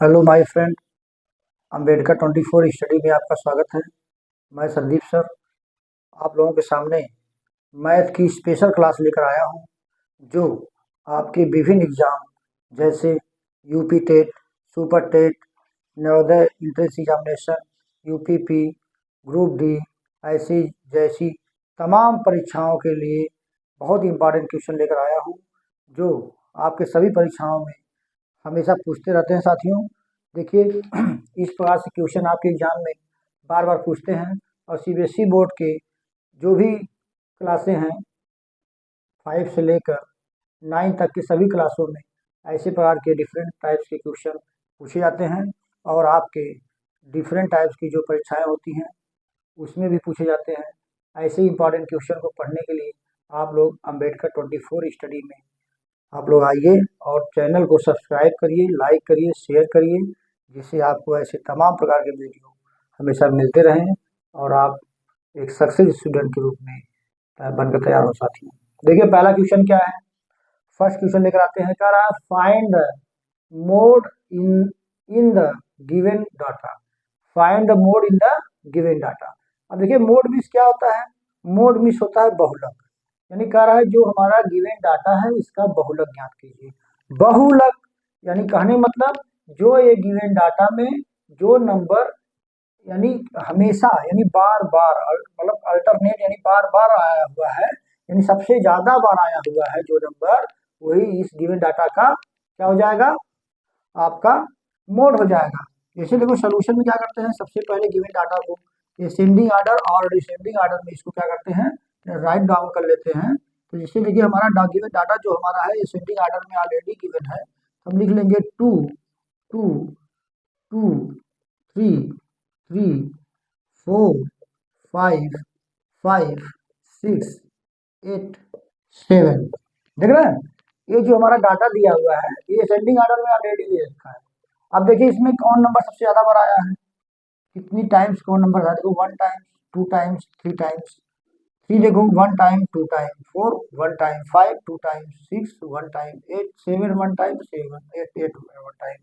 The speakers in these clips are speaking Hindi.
Hello my friend, Ambedkar 24 study में आपका स्वागत है। मैं संदीप सर आप लोगों के सामने मैथ की स्पेशल क्लास लेकर आया हूं, जो आपके विभिन्न एग्जाम जैसे UP TET, super TET, Navodaya entrance examination, UPP, group D, ऐसी जैसी तमाम परीक्षाओं के लिए बहुत इंपॉर्टेंट क्वेश्चन लेकर आया हूं, जो आपके सभी परीक्षाओं में हमेशा पूछते रहते हैं। साथियों, देखिए इस प्रकार से क्वेश्चन आपके एग्जाम में बार बार पूछते हैं, और सीबीएसई बोर्ड के जो भी क्लासें हैं 5 से लेकर 9 तक के सभी क्लासों में ऐसे प्रकार के डिफरेंट टाइप्स के क्वेश्चन पूछे जाते हैं, और आपके डिफरेंट टाइप्स की जो परीक्षाएं होती हैं उसमें भी पूछे जाते हैं। ऐसे इंपॉर्टेंट क्वेश्चन को पढ़ने के लिए आप लोग अम्बेडकर 24 स्टडी में आप लोग आइए और चैनल को सब्सक्राइब करिए, लाइक करिए, शेयर करिए, जिससे आपको ऐसे तमाम प्रकार के वीडियो हमेशा मिलते रहें और आप एक सक्सेस स्टूडेंट के रूप में बनकर तैयार हो। साथियों, देखिए पहला क्वेश्चन क्या है। फर्स्ट क्वेश्चन लेकर आते हैं। कह रहा है find the mode in in the given data. Find the mode in the given data. अब देखिए मोड मीन्स क्या होता है। मोड मीन्स होता है बहुलक, यानी कह रहा है जो हमारा गिवन डाटा है इसका बहुलक ज्ञात कीजिए। बहुलक यानी कहने मतलब जो ये गिवन डाटा में जो नंबर यानी हमेशा यानी बार बार मतलब अल्टरनेट यानी बार बार आया हुआ है, यानी सबसे ज्यादा बार आया हुआ है जो नंबर, वही इस गिवन डाटा का क्या हो जाएगा, आपका मोड हो जाएगा। जैसे देखो सोल्यूशन में क्या करते हैं, सबसे पहले गिवन डाटा को असेंडिंग ऑर्डर और डिसेंडिंग ऑर्डर में इसको क्या करते हैं, राइट डाउन कर लेते हैं। तो जिससे देखिए हमारा गिवन डाटा जो हमारा है असेंडिंग ऑर्डर में ऑलरेडी गिवन है, हम लिख लेंगे 2 2 2 3 3 4 5 5 6 8 7। देख रहे हैं, ये जो हमारा डाटा दिया हुआ है ये असेंडिंग ऑर्डर में ऑलरेडी दे रखा है। अब देखिए इसमें कौन नंबर सबसे ज्यादा बार आया है, कितनी टाइम्स कौन नंबर था। देखो 1 टाइम्स, 2 टाइम्स, 3 टाइम्स। 3 देखो 1 time, 2 time, 4 1 time, 5 2 time, 6 1 time, 8 7 1 time, 7 8 8 1 time.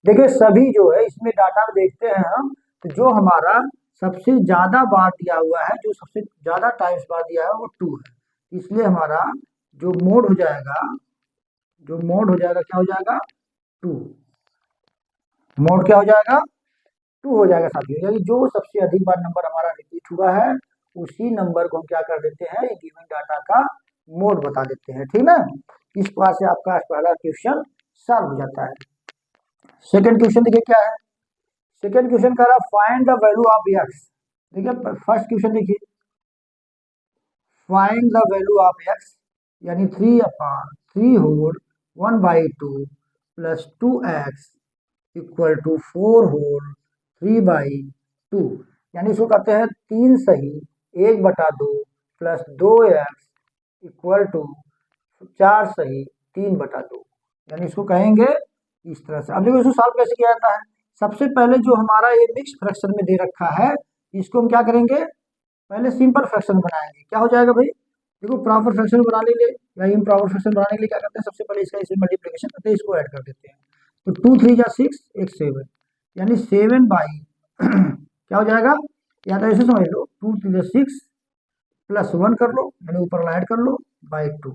देखिए सभी जो है इसमें डाटा में देखते हैं हम, तो जो हमारा सबसे ज्यादा बार दिया हुआ है, जो सबसे ज्यादा टाइम्स बार दिया है वो 2 है। इसलिए हमारा जो मोड हो जाएगा, जो मोड हो जाएगा क्या हो जाएगा, 2। मोड क्या हो जाएगा, 2 हो जाएगा साथियों। यानी जो सबसे अधिक बार नंबर हमारा रिपीट हुआ है उसी नंबर को हम क्या कर देते हैं, गिवन डाटा का मोड बता देते हैं। ठीक ना, इस प्रकार से आपका पहला क्वेश्चन सॉल्व हो जाता है। सेकंड क्वेश्चन देखिए क्या है। सेकंड क्वेश्चन कह रहा है find the value of x. देखिए फर्स्ट क्वेश्चन देखिए, find the value of x यानी 3/3 whole 1/2 plus 2x equal to 4 whole 3/2। यानी इसको कहते हैं 3 सही 1/2 प्लस 2x इक्वल टू 4 सही 3/2। यानी इसको कहेंगे इस तरह से। अब देखो इसको सॉल्व कैसे किया जाता है। सबसे पहले जो हमारा ये मिक्स फ्रैक्शन में दे रखा है इसको हम क्या करेंगे, पहले सिंपल फ्रैक्शन बनाएंगे। क्या हो जाएगा भाई, देखो प्रॉपर फ्रैक्शन बनाने के लिए या इम्प्रॉपर फ्रैक्शन बनाने के लिए क्या करते हैं, सबसे पहले इसका इसे मल्टीप्लिकेशन करते हैं, इसको ऐड कर देते हैं। तो 2 3 जा 6 एक 7, यानी 7 बाई क्या हो जाएगा, या तो ऐसे समझ लो 2 3 6 प्लस 1 कर लो, यानी ऊपर ऐड कर लो by 2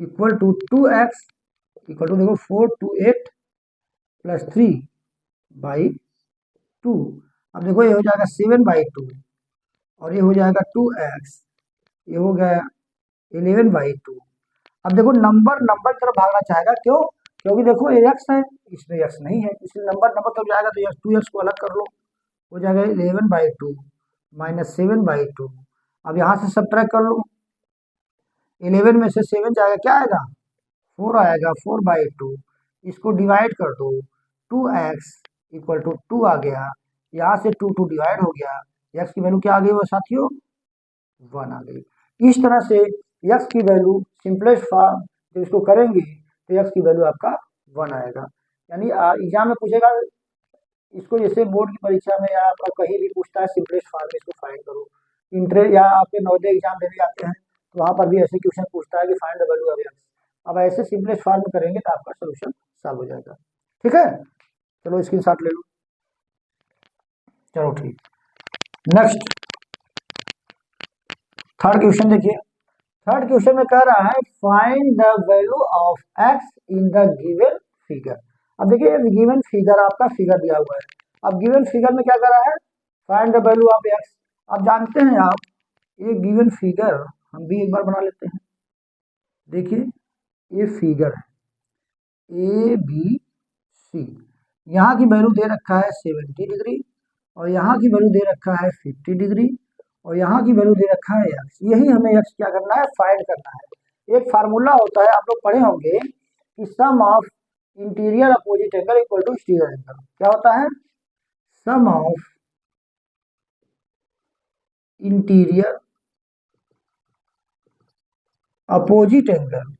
equal to 2x equal to देखो 4 2 8 प्लस 3 बाई 2। अब देखो ये हो जाएगा 7/2 और ये हो जाएगा 2x, ये हो गया 11/2। अब देखो नंबर नंबर की तरफ भागना चाहेगा, क्यों, क्योंकि देखो ये x है इसमें x नहीं है, इसलिए नंबर नंबर तरफ जाएगा तो 2x को अलग कर लो, हो जाएगा 11/2 माइनस 7/2। अब यहाँ से सब्ट्रैक्ट कर लो, 11 में से 7 जाएगा क्या आएगा, 4 आएगा, 4/2। इसको डिवाइड कर दो, 2x इक्वल टू 2 आ गया, यहाँ से 2 2 डिवाइड हो गया, x की वैल्यू क्या आ गई वो साथियों, 1 आ गई। इस तरह से x की वैल्यू सिंपलेस्ट फॉर्म जब इसको करेंगे तो x की वैल्यू आपका 1 आएगा। यानी एग्जाम में पूछेगा इसको, जैसे बोर्ड की परीक्षा में या आपका कहीं भी पूछता है सिंपलेस्ट फॉर्म में इसको फाइंड करो। इंटर या आपके नवोदय एग्जाम देने जाते हैं तो वहाँ पर भी ऐसे क्वेश्चन पूछता है कि find the value of x. अब ऐसे सिंपलेस्ट फॉर्म में करेंगे तो आपका सोल्यूशन सॉल्व हो जाएगा। ठीक है। चलो स्क्रीनशॉट ले लो। चलो ठीक। नेक्स्ट थर्ड क्वेश्चन देखिए। थर्ड क्वेश्चन में कह रहा है find the value of x in the given figure. अब देखिए गिवन फिगर आपका फिगर दिया हुआ है। अब गिवन फिगर में क्या कर रहा है, find the value of x. अब जानते हैं आप ये गिवन फिगर, हम भी एक बार बना लेते हैं। देखिए ये फिगर है ए बी सी, यहाँ की वैल्यू दे रखा है 70 डिग्री और यहाँ की वैल्यू दे रखा है 50 डिग्री और यहाँ की वैल्यू दे रखा है एक्स। यही हमें एक्स क्या करना है, फाइंड करना है। एक फार्मूला होता है, आप लोग पढ़े होंगे कि sum of interior opposite angle equal to exterior angle. क्या होता है, sum of interior opposite angle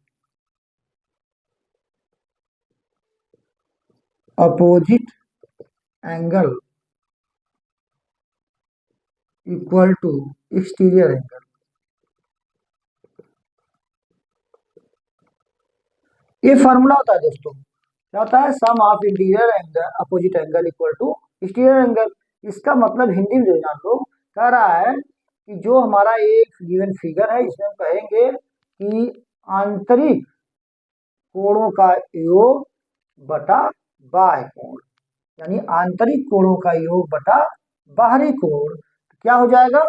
opposite angle equal to exterior angle. ये फार्मूला होता है दोस्तों। क्या होता है, sum of interior angle opposite angle equal to exterior angle. इसका मतलब हिंदी में जो जान लो, कह रहा है कि जो हमारा एक गिवन फिगर है इसमें हम कहेंगे कि आंतरिक कोणों का योग बटा बाह्य कोण, यानी आंतरिक कोणों का योग बटा बाहरी कोण क्या हो जाएगा।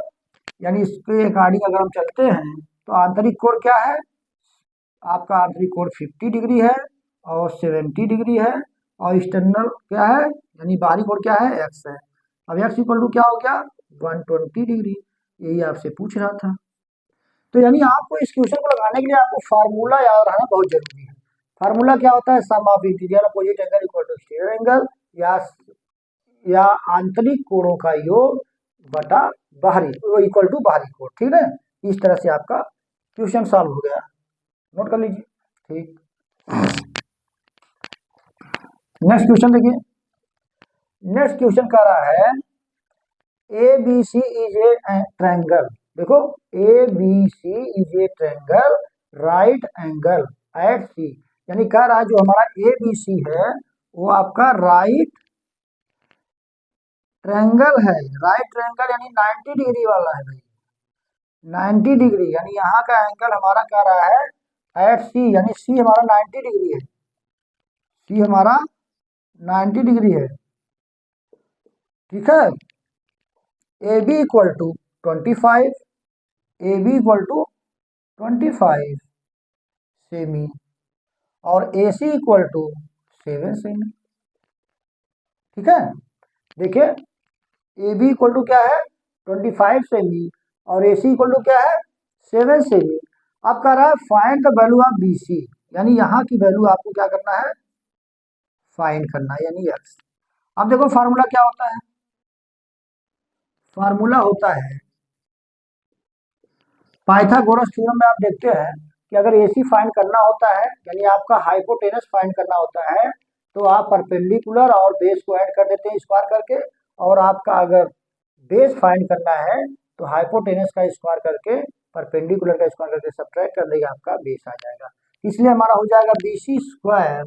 यानी इसके अकॉर्डिंग अगर हम चलते हैं तो आंतरिक कोण क्या है, आपका आंतरिक कोण 50 डिग्री है और 70 डिग्री है और एक्सटर्नल क्या है, यानी बाहरी कोण क्या है, एक्स है। अब एक्स इक्वल टू क्या हो गया, 120 डिग्री। यही आपसे पूछ रहा था। तो यानी आपको इस क्वेश्चन को लगाने के लिए आपको फार्मूला याद रहना बहुत जरूरी है। फार्मूला क्या होता है, sum of interior opposite angle equal to exterior angle, या आंतरिक कोणों का योग बटा बाहरी इक्वल टू बाहरी कोण। ठीक है, इस तरह से आपका क्वेश्चन सॉल्व हो गया, नोट कर लीजिए। ठीक, नेक्स्ट क्वेश्चन देखिए। नेक्स्ट क्वेश्चन कह रहा है A B C is a triangle. देखो A B C is a triangle right angle at C, यानी कह रहा है जो हमारा ए बी सी है वो आपका राइट ट्रायंगल है। राइट ट्रायंगल यानी 90 डिग्री वाला है भाई, 90 डिग्री, यानी यहाँ का एंगल हमारा कह रहा है एट सी, यानी सी हमारा 90 डिग्री है, सी हमारा 90 डिग्री है। ठीक है, A B equal to 25, A B equal to 25 सेमी और ए सी इक्वल टू 7 सेमी। ठीक है, देखिए ए बी इक्वल टू क्या है 25 सेमी और ए सी इक्वल टू क्या है 7 सेमी। अब कह रहा है find the value of B C, यानी यहाँ की वैल्यू आपको क्या करना है, फाइंड करना है, यानी एक्स। अब देखो फार्मूला क्या होता है, फार्मूला होता है पाइथागोरस थ्योरम में आप देखते हैं कि अगर एसी फाइंड करना होता है, यानी आपका हाइपोटेनस फाइंड करना होता है, तो आप परपेंडिकुलर और बेस को ऐड कर देते हैं स्क्वायर करके, और आपका अगर बेस फाइंड करना है तो हाइपोटेनस का स्क्वायर करके परपेंडिकुलर का स्क्वायर करके सब्ट्रैक्ट कर देगा, आपका बेस आ जाएगा। इसलिए हमारा हो जाएगा B C square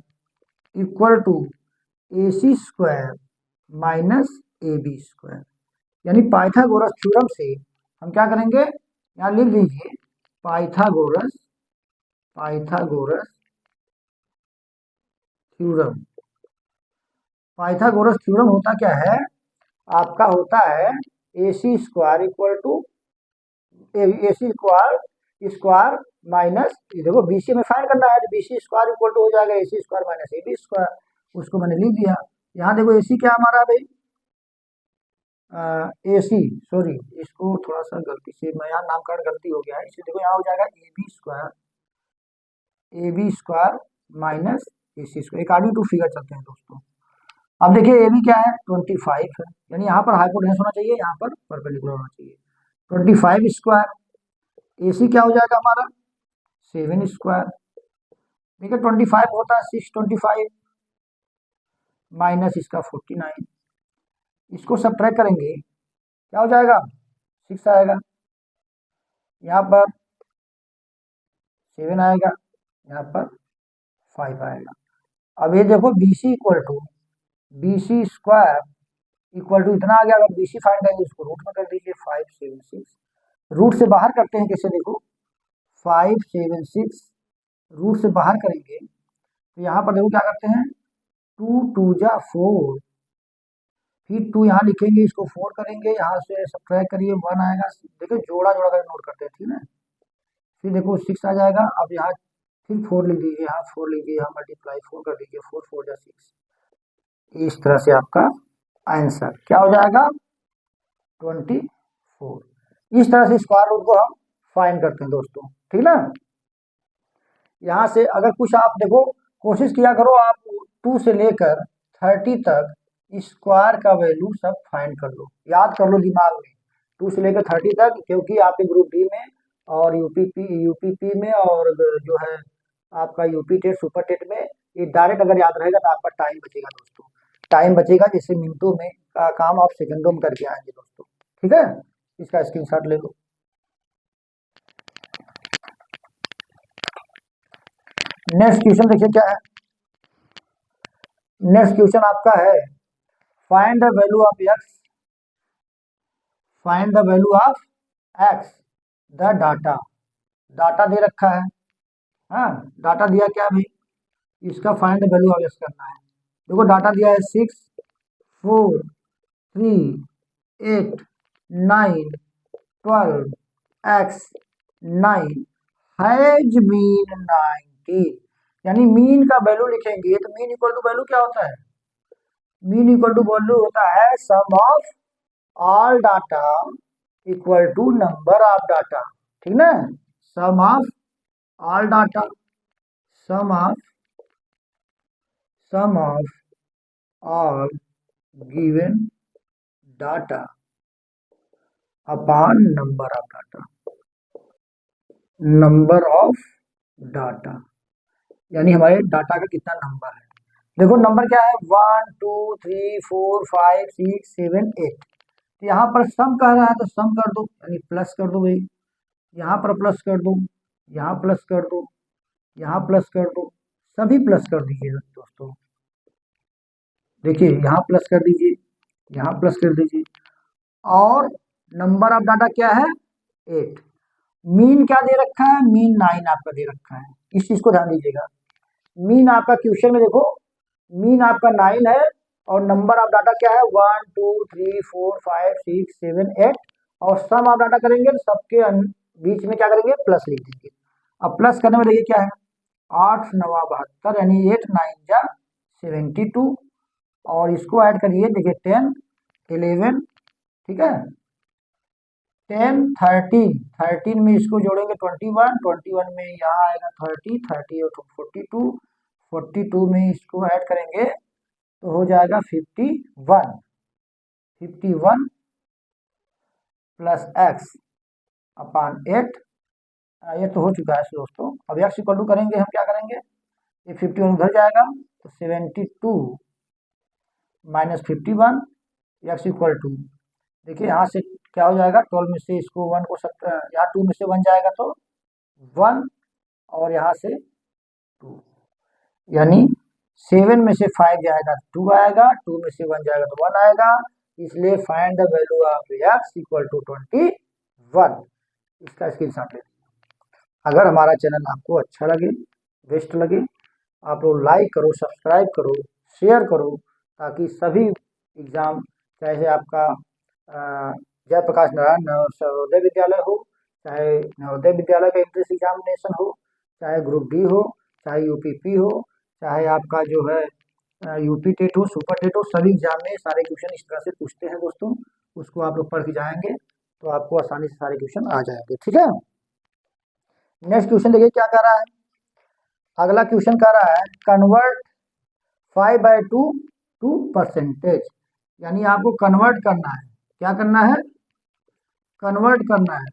equal to A C square minus A B square. यानी पाइथागोरस थ्योरम से हम क्या करेंगे, यहाँ लिख दीजिए Pythagoras Pythagoras theorem. Pythagoras theorem होता क्या है, आपका होता है A C square equal to A C square square minus, देखो बी सी में फाइंड करना है तो B C square equal to हो जाएगा A C square minus A B square, उसको मैंने लिख दिया। यहाँ देखो ए सी क्या हमारा भाई, ए सी, सॉरी इसको थोड़ा सा गलती से मैं यहाँ नामकरण गलती हो गया है, इसलिए देखो यहाँ हो जाएगा A B square minus A C square, according to figure चलते हैं दोस्तों। अब देखिए ए बी क्या है 25 है, यानी यहाँ पर हाइपोटेनस होना चाहिए, यहाँ पर परपेंडिकुलर होना चाहिए। 25 स्क्वायर, ए सी क्या हो जाएगा हमारा 7 स्क्वायर। देखिए 25 होता है 625 माइनस इसका 49, इसको सब्ट्रैक्ट करेंगे क्या हो जाएगा 6 आएगा, यहाँ पर 7 आएगा, यहाँ पर 5 आएगा। अब ये देखो B C equal to BC square equal to इतना आ गया। अगर BC फाइंड करेंगे उसको रूट में कर दीजिए 576। रूट से बाहर करते हैं कैसे, देखो 576 रूट से बाहर करेंगे तो यहाँ पर देखो क्या करते हैं, 2 2 जा 4, फिर 2 यहाँ लिखेंगे, इसको 4 करेंगे, यहाँ से सब्ट्रैक्ट करिए 1 आएगा। देखो जोड़ा जोड़ा कर नोट करते हैं, ठीक है। फिर देखो 6 आ जाएगा। अब यहाँ फिर 4 लिख दीजिए, यहाँ 4 लीजिए, यहाँ मल्टीप्लाई 4 कर दीजिए, 4 4 जा 6। इस तरह से आपका आंसर क्या हो जाएगा, 24। इस तरह से स्क्वायर रूट को हम फाइंड करते हैं दोस्तों, ठीक ना। यहाँ से अगर कुछ आप देखो, कोशिश किया करो आप 2 से लेकर 30 तक स्क्वायर का वैल्यू सब फाइंड कर लो, याद कर लो दिमाग में, 2 से लेकर 30 तक, क्योंकि आपके ग्रुप डी में और यूपीपी में और जो है आपका यूपी टेट सुपर टेट में ये डायरेक्ट अगर याद रहेगा तो आपका टाइम बचेगा दोस्तों, टाइम बचेगा। जैसे मिनटों में का काम आप सेकंडों में करके आएंगे दोस्तों, ठीक है। इसका स्क्रीनशॉट ले लो। नेक्स्ट क्वेश्चन देखिए क्या है। नेक्स्ट क्वेश्चन आपका है find the value of x, find the value of x the data. Data दे रखा है, हाँ डाटा दिया क्या भाई, इसका find the value of x करना है। देखो डाटा दिया है 6 4 3 8 9 12 एक्स 9 हैज मीन 90। यानी मीन का वैल्यू लिखेंगे तो मीन इक्वल टू वैल्यू क्या होता है, मीन इक्वल टू वैल्यू होता है sum of all data equal to number of data, ठीक ना। Sum of all data, sum of all given data upon number of data, number of data यानी हमारे डाटा का कितना नंबर है। देखो नंबर क्या है, 1 2 3 4 5 6 7 8। यहाँ पर सम कह रहा है तो सम कर दो, यानी प्लस कर दो भाई, यहाँ पर प्लस कर दो, यहाँ प्लस कर दो, यहाँ प्लस कर दो, सभी प्लस कर दीजिए दोस्तों। देखिए यहाँ प्लस कर दीजिए, यहाँ प्लस कर दीजिए, और नंबर ऑफ डाटा क्या है 8। मीन क्या दे रखा है, मीन 9 आपका दे रखा है, इस चीज को ध्यान दीजिएगा। मीन आपका क्वेश्चन में देखो मीन आपका 9 है और नंबर ऑफ डाटा क्या है 1 2 3 4 5 6 7 8, और सम ऑफ डाटा करेंगे तो सबके बीच में क्या करेंगे, प्लस लिख देंगे। अब प्लस करने में देखिए क्या है, 8 9 72, यानी 8 9 जा 72, और इसको ऐड करिए, देखिए 10 11, ठीक है, 10 13 13 में इसको जोड़ेंगे 21 21 में यहाँ आएगा 30 30 और 42 42 में इसको ऐड करेंगे तो हो जाएगा 51 51 प्लस एक्स अपान 8। ये तो हो चुका है दोस्तों। अब एक्स इक्वल टू करेंगे, हम क्या करेंगे, ये 51 उधर जाएगा तो 72 माइनस 51 एक्स इक्वल टू, देखिए यहाँ से क्या हो जाएगा, 12 में से इसको 1 को यहाँ 2 में से 1 जाएगा तो 1, और यहाँ से 2, यानी 7 में से 5 जाएगा 2 आएगा, 2 में से 1 जाएगा तो 1 आएगा। इसलिए find the value of x equal to 21। इसका स्क्रीनशॉट ले। अगर हमारा चैनल आपको अच्छा लगे, बेस्ट लगे, आप लोग लाइक करो, सब्सक्राइब करो, शेयर करो, ताकि सभी एग्ज़ाम, चाहे आपका जयप्रकाश नारायण सर्वोदय विद्यालय हो, चाहे नवोदय विद्यालय का एंट्रेंस एग्जामिनेशन हो, चाहे ग्रुप डी हो, चाहे यूपीपी हो, चाहे आपका जो है यूपी टेट हो, सुपर टेट हो, सभी एग्जाम में सारे क्वेश्चन इस तरह से पूछते हैं दोस्तों। उसको आप लोग पढ़ के जाएंगे तो आपको आसानी से सारे क्वेश्चन आ जाएंगे, ठीक है। नेक्स्ट क्वेश्चन देखिए क्या कर रहा है। अगला क्वेश्चन कह रहा है कन्वर्ट 5/2 टू परसेंटेज, यानी आपको कन्वर्ट करना है। क्या करना है, कन्वर्ट करना है।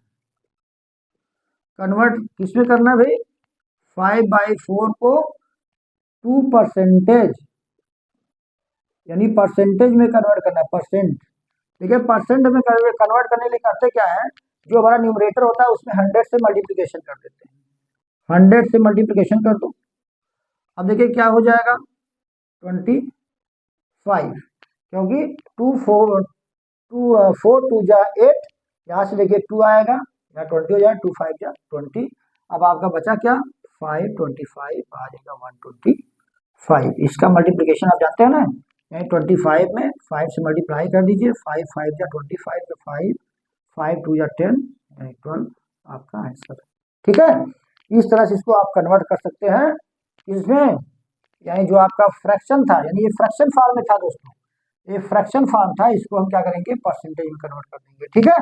कन्वर्ट किसमें करना है भाई, 5/4 को 2 परसेंटेज, यानी परसेंटेज में कन्वर्ट करना है, परसेंट। देखिए परसेंट में कन्वर्ट करने के लिए करते क्या है, जो हमारा न्यूमरेटर होता है उसमें 100 से मल्टीप्लिकेशन कर देते हैं, 100 से मल्टीप्लिकेशन कर दो। अब देखिए क्या हो जाएगा, 25 5, क्योंकि 4 2 जा 8, यहाँ से देखिए 2 आएगा, यहाँ 20 हो जाए, 2 5 जा 20। अब आपका बचा क्या, 5 25 आ जाएगा 125। इसका मल्टीप्लिकेशन आप जानते हैं ना, यानी 25 में 5 से मल्टीप्लाई कर दीजिए, 5 5 जा 25, तो 5 5 2 जा 10, यानी 12 आपका आंसर। ठीक है, इस तरह से इसको आप कन्वर्ट कर सकते हैं इसमें, यानी जो आपका फ्रैक्शन था, यानी ये फ्रैक्शन फॉर्म में था दोस्तों, ये फ्रैक्शन फॉर्म था, इसको हम क्या करेंगे, परसेंटेज में कन्वर्ट कर देंगे। ठीक है,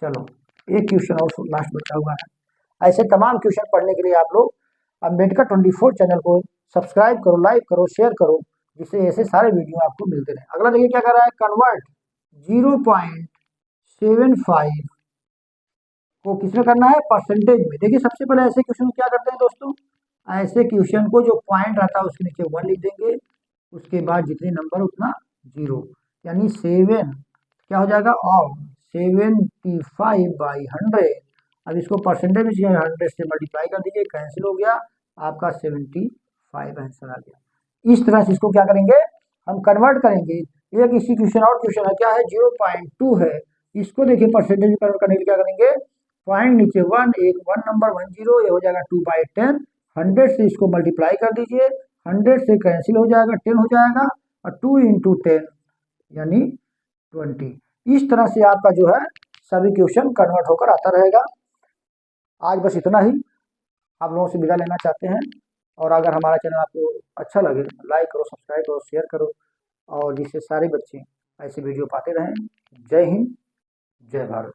चलो एक क्वेश्चन और लास्ट बचा हुआ है। ऐसे तमाम क्वेश्चन पढ़ने के लिए आप लोग अंबेडकर 24 चैनल को सब्सक्राइब करो, लाइक करो, शेयर करो, जिससे ऐसे सारे वीडियो आपको मिलते रहे। अगला देखिए क्या कर रहा है, कन्वर्ट 0.75 को किसमें करना है, परसेंटेज में। देखिए सबसे पहले ऐसे क्वेश्चन क्या करते हैं दोस्तों, ऐसे क्वेश्चन को जो पॉइंट रहता है उसके नीचे 1 लिख देंगे, उसके बाद जितने नंबर उतना 0, यानी 7 क्या हो जाएगा, और 75/100। अब इसको परसेंटेज में 100 से मल्टीप्लाई कर दीजिए, कैंसिल हो गया, आपका 75 आंसर आ गया। इस तरह से इसको क्या करेंगे, हम कन्वर्ट करेंगे। एक इसी क्वेश्चन और क्वेश्चन है, क्या है, 0.2 है, इसको देखिए परसेंटेज में कन्वर्ट करने के लिए क्या करेंगे, पॉइंट नीचे 1, एक 1 नंबर 10, ये हो जाएगा 2/10, 100 से इसको मल्टीप्लाई कर दीजिए, 100 से कैंसिल हो जाएगा, 10 हो जाएगा, और 2 × 10 यानी 20। इस तरह से आपका जो है सभी क्वेश्चन कन्वर्ट होकर आता रहेगा। आज बस इतना ही, आप लोगों से विदा लेना चाहते हैं, और अगर हमारा चैनल आपको अच्छा लगे, लाइक करो, सब्सक्राइब करो, शेयर करो, और जिससे सारे बच्चे ऐसे वीडियो पाते रहें। जय हिंद, जय भारत।